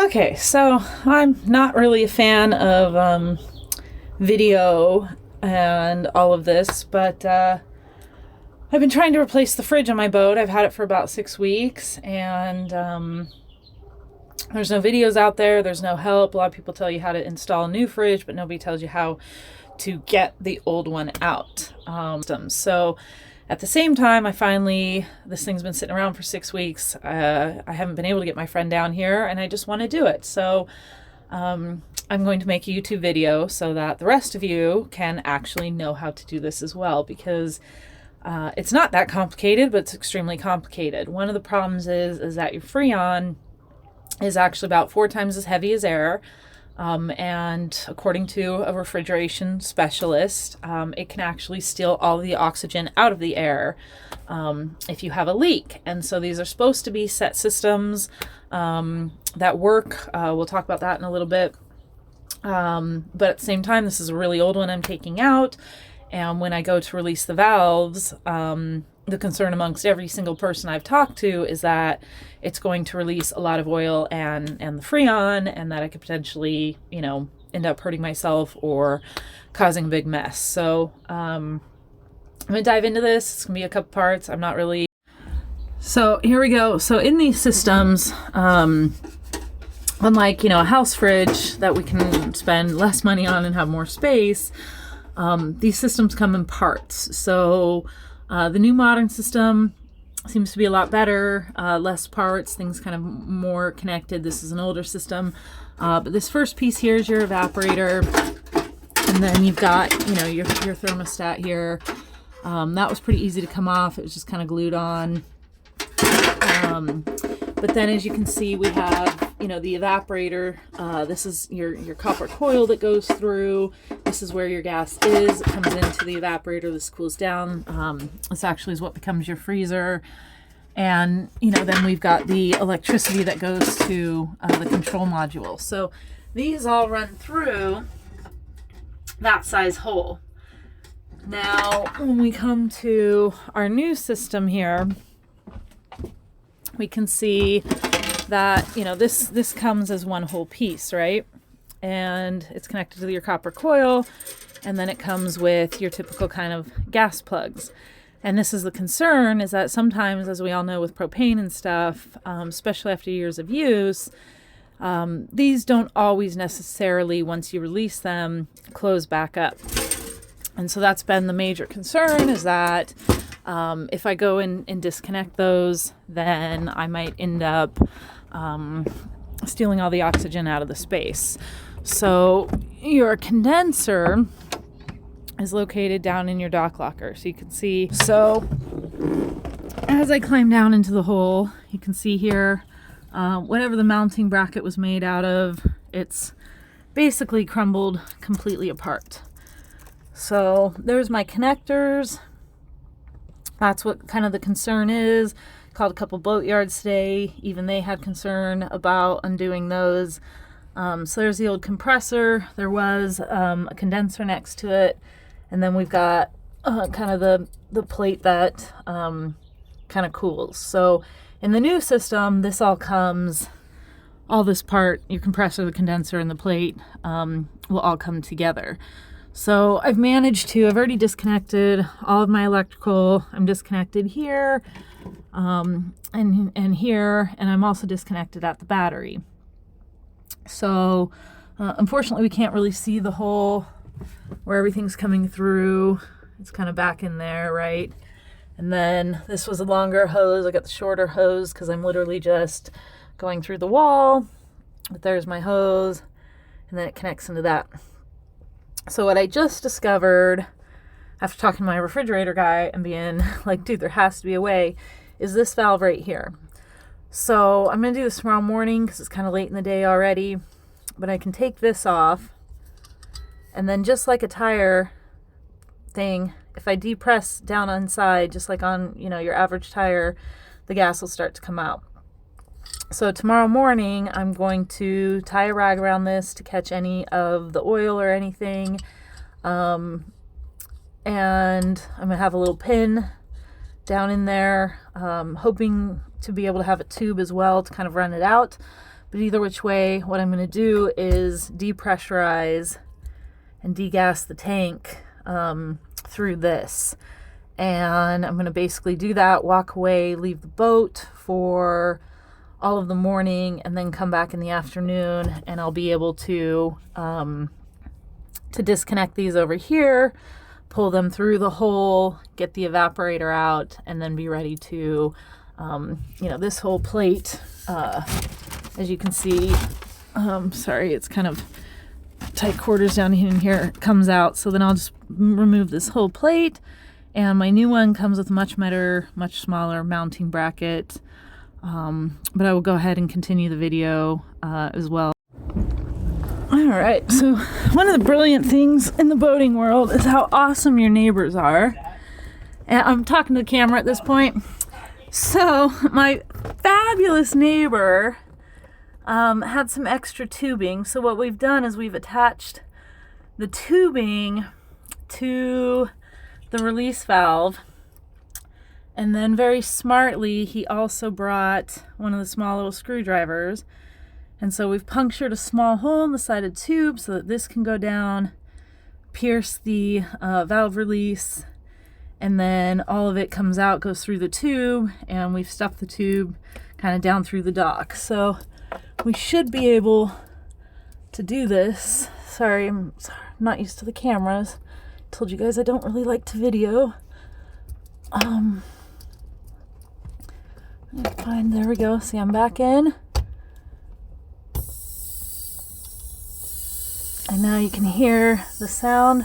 Okay, so I'm not really a fan of video and all of this, but I've been trying to replace the fridge on my boat. I've had it for about 6 weeks, and there's no videos out there. There's no help. A lot of people tell you how to install a new fridge, but nobody tells you how to get the old one out. So at the same time, this thing's been sitting around for 6 weeks. I haven't been able to get my friend down here, and I just want to do it. So I'm going to make a YouTube video so that the rest of you can actually know how to do this as well, because it's not that complicated, but it's extremely complicated. One of the problems is that your Freon is actually about 4 times as heavy as air. And according to a refrigeration specialist, it can actually steal all the oxygen out of the air if you have a leak. And so these are supposed to be set systems that work. We'll talk about that in a little bit. But at the same time, this is a really old one I'm taking out. And when I go to release the valves, the concern amongst every single person I've talked to is that it's going to release a lot of oil and the Freon, and that I could potentially, end up hurting myself or causing a big mess. So I'm going to dive into this. It's going to be a couple parts. I'm not really... So here we go. So in these systems, unlike, a house fridge that we can spend less money on and have more space, these systems come in parts. So the new modern system seems to be a lot better, less parts, things kind of more connected. This is an older system. But this first piece here is your evaporator. And then you've got, your thermostat here. That was pretty easy to come off. It was just kind of glued on. But then as you can see, we have, the evaporator. This is your copper coil that goes through. This is where your gas is. It comes into the evaporator. This cools down. This actually is what becomes your freezer. And, then we've got the electricity that goes to the control module. So these all run through that size hole. Now, when we come to our new system here, we can see that, this comes as one whole piece, right? And it's connected to your copper coil, and then it comes with your typical kind of gas plugs. And this is the concern, is that sometimes, as we all know with propane and stuff, especially after years of use, these don't always necessarily, once you release them, close back up. And so that's been the major concern, is that if I go in and disconnect those, then I might end up stealing all the oxygen out of the space. So your condenser is located down in your dock locker. So you can see, so as I climb down into the hole, you can see here, whatever the mounting bracket was made out of, it's basically crumbled completely apart. So there's my connectors. That's what kind of the concern is. Called a couple boat yards today. Even they had concern about undoing those. So there's the old compressor. There was a condenser next to it. And then we've got kind of the plate that kind of cools. So in the new system, this all this part, your compressor, the condenser, and the plate will all come together. So I've already disconnected all of my electrical. I'm disconnected here and here, and I'm also disconnected at the battery. So unfortunately, we can't really see the hole where everything's coming through. It's kind of back in there, right? And then this was a longer hose. I got the shorter hose because I'm literally just going through the wall. But there's my hose, and then it connects into that. So what I just discovered after talking to my refrigerator guy and being like, dude, there has to be a way, is this valve right here. So I'm going to do this tomorrow morning because it's kind of late in the day already, but I can take this off, and then just like a tire thing, if I depress down inside, just like on, your average tire, the gas will start to come out. So tomorrow morning, I'm going to tie a rag around this to catch any of the oil or anything. And I'm going to have a little pin down in there, hoping to be able to have a tube as well to kind of run it out. But either which way, what I'm going to do is depressurize and degas the tank through this. And I'm going to basically do that, walk away, leave the boat for all of the morning, and then come back in the afternoon, and I'll be able to disconnect these over here, pull them through the hole, get the evaporator out, and then be ready to, this whole plate, as you can see, sorry, it's kind of tight quarters down in here, comes out. So then I'll just remove this whole plate, and my new one comes with much better, much smaller mounting bracket. But I will go ahead and continue the video as well. All right, so one of the brilliant things in the boating world is how awesome your neighbors are. And I'm talking to the camera at this point. So my fabulous neighbor had some extra tubing. So what we've done is we've attached the tubing to the release valve. And then very smartly, he also brought one of the small little screwdrivers. And so we've punctured a small hole in the side of the tube so that this can go down, pierce the valve release, and then all of it comes out, goes through the tube, and we've stuffed the tube kind of down through the dock. So we should be able to do this. Sorry, I'm not used to the cameras. Told you guys I don't really like to video. Fine, there we go. See, I'm back in. And now you can hear the sound.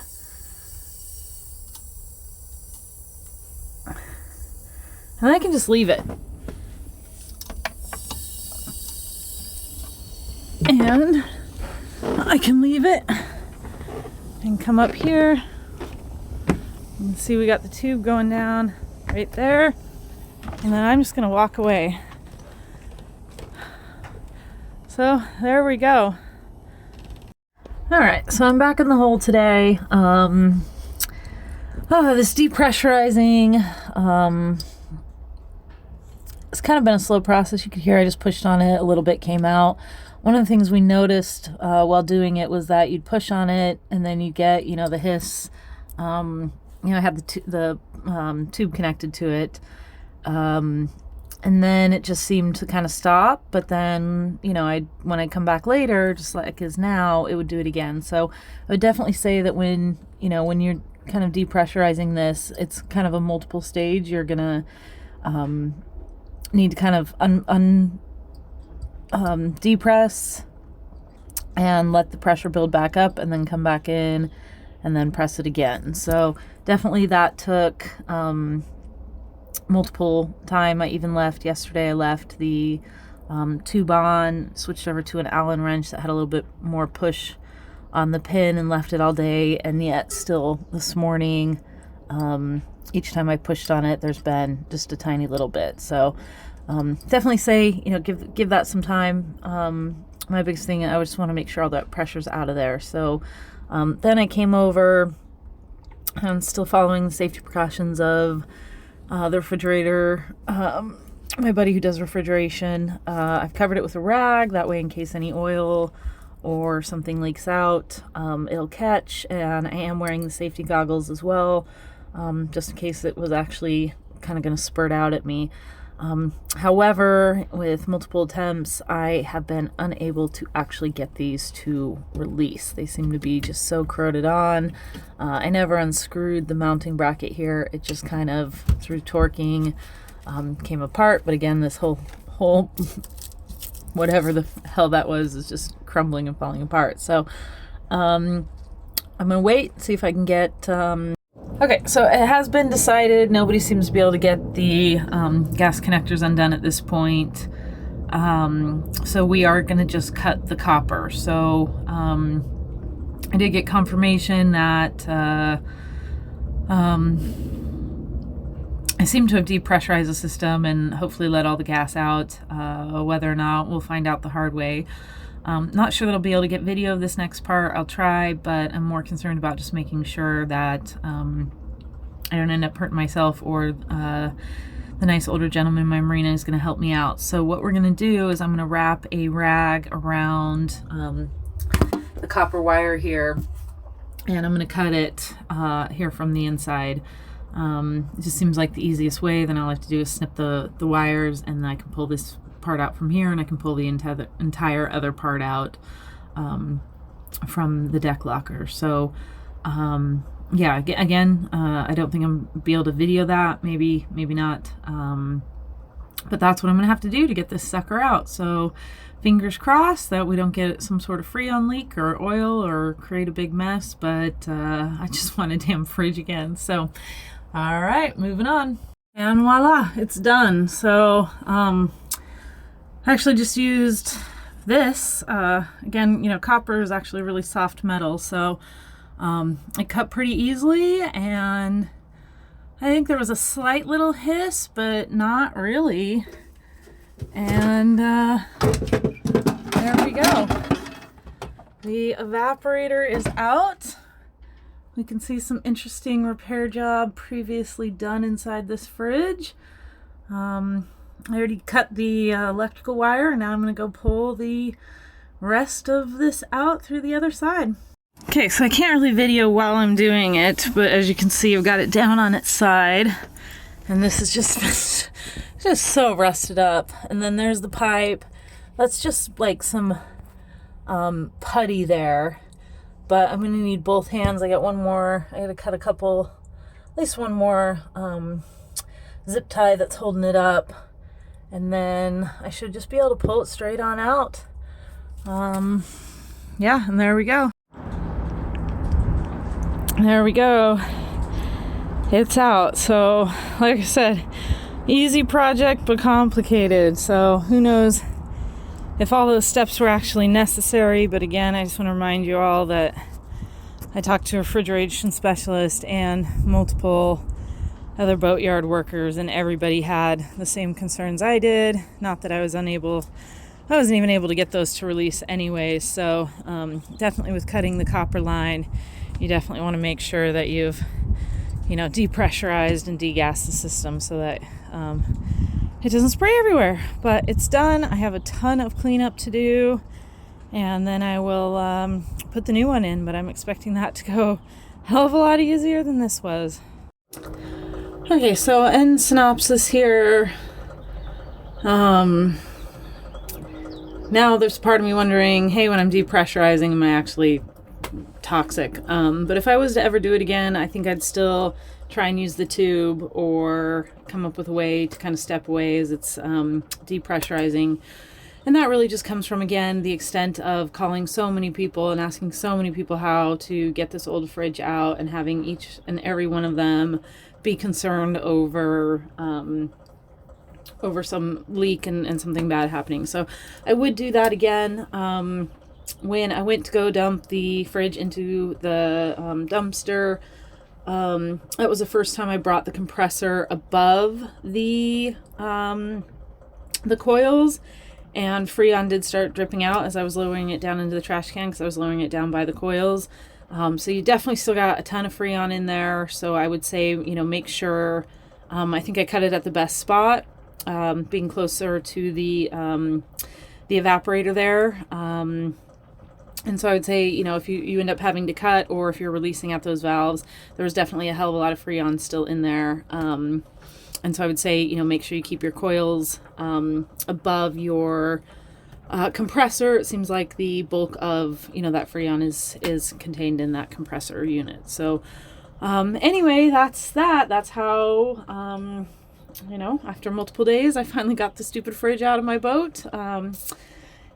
And I can just leave it. And I can leave it and come up here. You can see we got the tube going down right there. And then I'm just going to walk away. So there we go. All right, so I'm back in the hole today. This depressurizing, it's kind of been a slow process. You could hear I just pushed on it, a little bit came out. One of the things we noticed while doing it was that you'd push on it and then you get, the hiss. I had the tube connected to it. And then it just seemed to kind of stop, but then, when I come back later, just like is now, it would do it again. So I would definitely say that when you're kind of depressurizing this, it's kind of a multiple stage. You're gonna need to kind of depress and let the pressure build back up, and then come back in and then press it again. So definitely that took multiple time. I even left yesterday. I left the tube on, switched over to an Allen wrench that had a little bit more push on the pin, and left it all day. And yet still this morning, each time I pushed on it, there's been just a tiny little bit. So definitely say, give that some time. My biggest thing, I just want to make sure all that pressure's out of there. So then I came over and still following the safety precautions of the refrigerator. My buddy who does refrigeration, I've covered it with a rag, that way in case any oil or something leaks out, it'll catch. And I am wearing the safety goggles as well, just in case it was actually kind of going to spurt out at me. However, with multiple attempts, I have been unable to actually get these to release. They seem to be just so corroded on. I never unscrewed the mounting bracket here. It just kind of, through torquing, came apart. But again, this whole whatever the hell that was is just crumbling and falling apart. So I'm gonna wait, see if I can get okay, so it has been decided. Nobody seems to be able to get the gas connectors undone at this point. So we are going to just cut the copper. So I did get confirmation that I seem to have depressurized the system and hopefully let all the gas out. Whether or not, we'll find out the hard way. Not sure that I'll be able to get video of this next part. I'll try, but I'm more concerned about just making sure that I don't end up hurting myself or the nice older gentleman in my marina is going to help me out. So what we're going to do is I'm going to wrap a rag around the copper wire here, and I'm going to cut it here from the inside. It just seems like the easiest way. Then all I have to do is snip the wires, and I can pull this part out from here, and I can pull the entire other part out from the deck locker. So yeah, again, I don't think I'm be able to video that, maybe not, but that's what I'm gonna have to do to get this sucker out. So fingers crossed that we don't get some sort of Freon leak or oil or create a big mess, but I just want a damn fridge again. So all right, moving on, and voila, it's done. So I actually just used this again. You know, copper is actually really soft metal, so it cut pretty easily, and I think there was a slight little hiss, but not really. And there we go. The evaporator is out. We can see some interesting repair job previously done inside this fridge. I already cut the electrical wire, and now I'm going to go pull the rest of this out through the other side. Okay, so I can't really video while I'm doing it, but as you can see, I've got it down on its side, and this is just so rusted up. And then there's the pipe. That's just like some putty there, but I'm gonna need both hands. I got one more. I gotta cut at least one more zip tie that's holding it up, and then I should just be able to pull it straight on out. Yeah, and there we go. There we go. It's out. So, like I said, easy project but complicated. So, who knows if all those steps were actually necessary. But again, I just want to remind you all that I talked to a refrigeration specialist and multiple other boatyard workers, and everybody had the same concerns I did. Not that I wasn't even able to get those to release anyway. So, definitely with cutting the copper line, you definitely want to make sure that you've, depressurized and degassed the system so that it doesn't spray everywhere. But it's done. I have a ton of cleanup to do, and then I will put the new one in, but I'm expecting that to go a hell of a lot easier than this was. Okay, so end synopsis here. Now there's part of me wondering, hey, when I'm depressurizing, am I actually toxic? But if I was to ever do it again, I think I'd still try and use the tube or come up with a way to kind of step away as it's depressurizing. And that really just comes from, again, the extent of calling so many people and asking so many people how to get this old fridge out, and having each and every one of them be concerned over some leak and something bad happening. So I would do that again. When I went to go dump the fridge into the dumpster, that was the first time I brought the compressor above the coils, and Freon did start dripping out as I was lowering it down into the trash can, because I was lowering it down by the coils. So you definitely still got a ton of Freon in there. So I would say, make sure, I think I cut it at the best spot, being closer to the evaporator there. And so I would say, if you end up having to cut, or if you're releasing out those valves, there's definitely a hell of a lot of Freon still in there. And so I would say, make sure you keep your coils above your compressor. It seems like the bulk of, that Freon is contained in that compressor unit. So anyway, that's that. That's how, after multiple days, I finally got the stupid fridge out of my boat.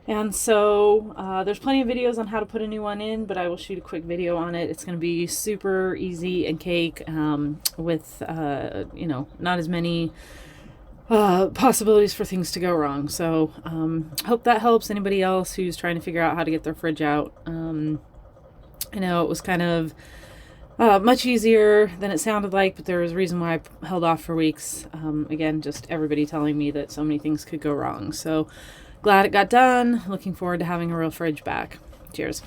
And so there's plenty of videos on how to put a new one in, but I will shoot a quick video on it. It's going to be super easy and cake, with, not as many possibilities for things to go wrong. So hope that helps anybody else who's trying to figure out how to get their fridge out. I know it was kind of much easier than it sounded like, but there was a reason why I held off for weeks. Again, just everybody telling me that so many things could go wrong. So glad it got done. Looking forward to having a real fridge back. Cheers.